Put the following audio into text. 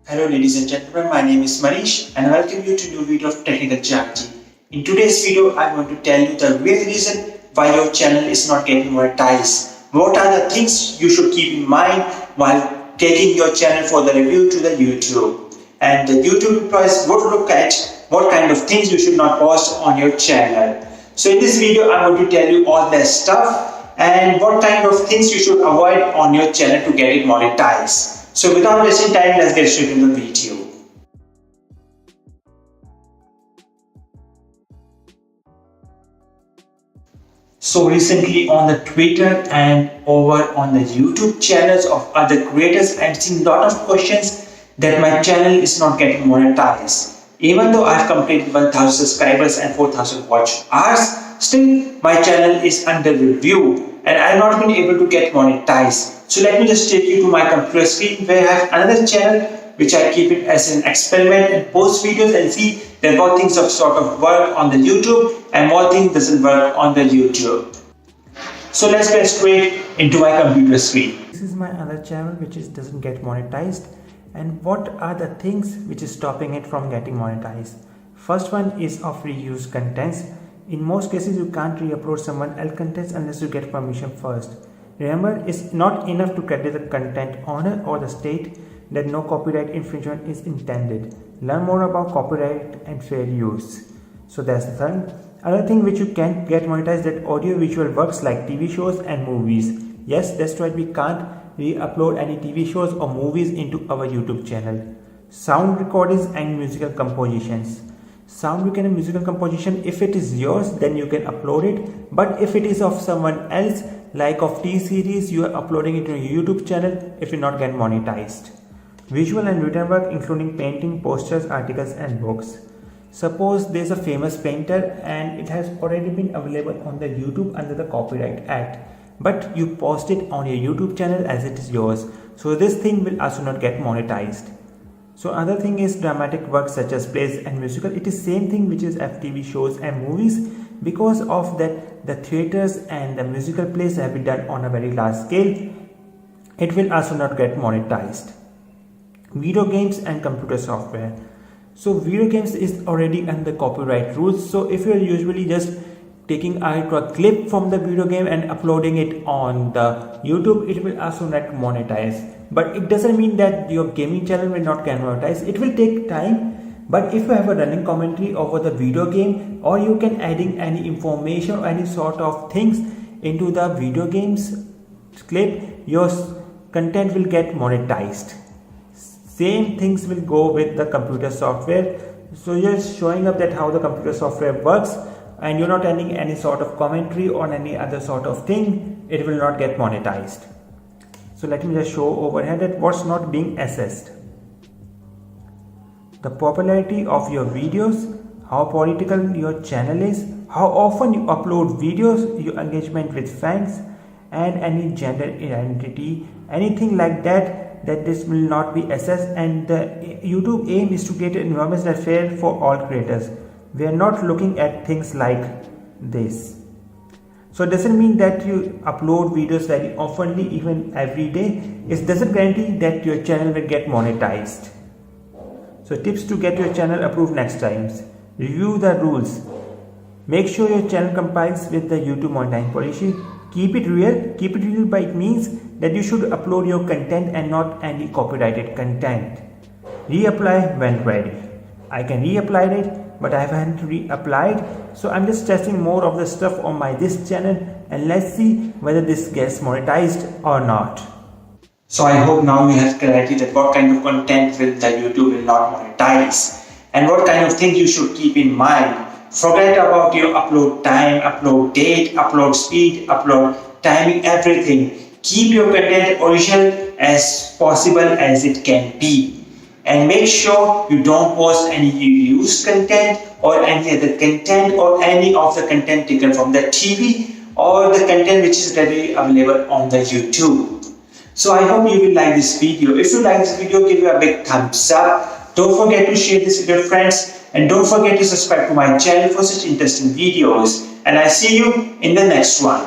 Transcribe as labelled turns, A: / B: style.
A: Hello ladies and gentlemen, my name is Manish and I welcome you to a new video of Technical Chaharji. In today's video, I'm going to tell you the real reason why your channel is not getting monetized. What are the things you should keep in mind while taking your channel for the review to the YouTube. And the YouTube employees would look at what kind of things you should not post on your channel. So in this video, I'm going to tell you all that stuff and what kind of things you should avoid on your channel to get it monetized. So without wasting time, let's get straight into the video. So recently on the Twitter and over on the YouTube channels of other creators, I'm seeing a lot of questions that my channel is not getting monetized. Even though I've completed 1000 subscribers and 4000 watch hours, still my channel is under review and I've not been able to get monetized. So let me just take you to my computer screen where I have another channel which I keep it as an experiment and post videos and see that what things of sort of work on the YouTube and what things doesn't work on the YouTube. So let's get straight into my computer screen.
B: This is my other channel which doesn't get monetized, and what are the things which is stopping it from getting monetized? First one is of reused contents. In most cases you can't re-upload someone else's contents unless you get permission first. Remember, it's not enough to credit the content owner or the state that no copyright infringement is intended. Learn more about copyright and fair use. So that's the thing. Another thing which you can't get monetized, that audio visual works like TV shows and movies. Yes, that's right, we can't re-upload any TV shows or movies into our YouTube channel. Sound recordings and musical compositions. Sound recording and musical composition, if it is yours then you can upload it, but if it is of someone else, like of T-series, you are uploading it to your YouTube channel, it will not get monetized. Visual and written work including painting, posters, articles and books. Suppose there is a famous painter and it has already been available on the YouTube under the Copyright Act, but you post it on your YouTube channel as it is yours, so this thing will also not get monetized. So other thing is dramatic work such as plays and musical. It is same thing which is FTV shows and movies. Because of that, the theaters and the musical plays have been done on a very large scale. It will also not get monetized. Video games and computer software. So video games is already under copyright rules. So if you are usually just taking a clip from the video game and uploading it on the YouTube, it will also not monetize. But it doesn't mean that your gaming channel will not get monetized. It will take time, but if you have a running commentary over the video game, or you can adding any information or any sort of things into the video games clip, your content will get monetized. Same things will go with the computer software. So you're showing up that how the computer software works, and you're not adding any sort of commentary or any other sort of thing, it will not get monetized. So let me just show over here that what's not being assessed. The popularity of your videos, how political your channel is, how often you upload videos, your engagement with fans, and any gender identity, anything like that, that this will not be assessed. And the YouTube aim is to create an environment that is fair for all creators. We are not looking at things like this. So it doesn't mean that you upload videos very oftenly, even every day. It doesn't guarantee that your channel will get monetized. So tips to get your channel approved next time. Review the rules. Make sure your channel complies with the YouTube monetization policy. Keep it real. Keep it real by it means that you should upload your content and not any copyrighted content. Reapply when ready. I can reapply it, but I haven't reapplied, so I'm just testing more of the stuff on this channel, and let's see whether this gets monetized or not.
A: So I hope now you have clarity that what kind of content will the YouTube will not monetize and what kind of things you should keep in mind. Forget about your upload time, upload date, upload speed, upload timing, everything. Keep your content original as possible as it can be. And make sure you don't post any reused content or any other content or any of the content taken from the TV or the content which is readily available on the YouTube. So I hope you will like this video. If you like this video, give it a big thumbs up. Don't forget to share this with your friends and don't forget to subscribe to my channel for such interesting videos. And I see you in the next one.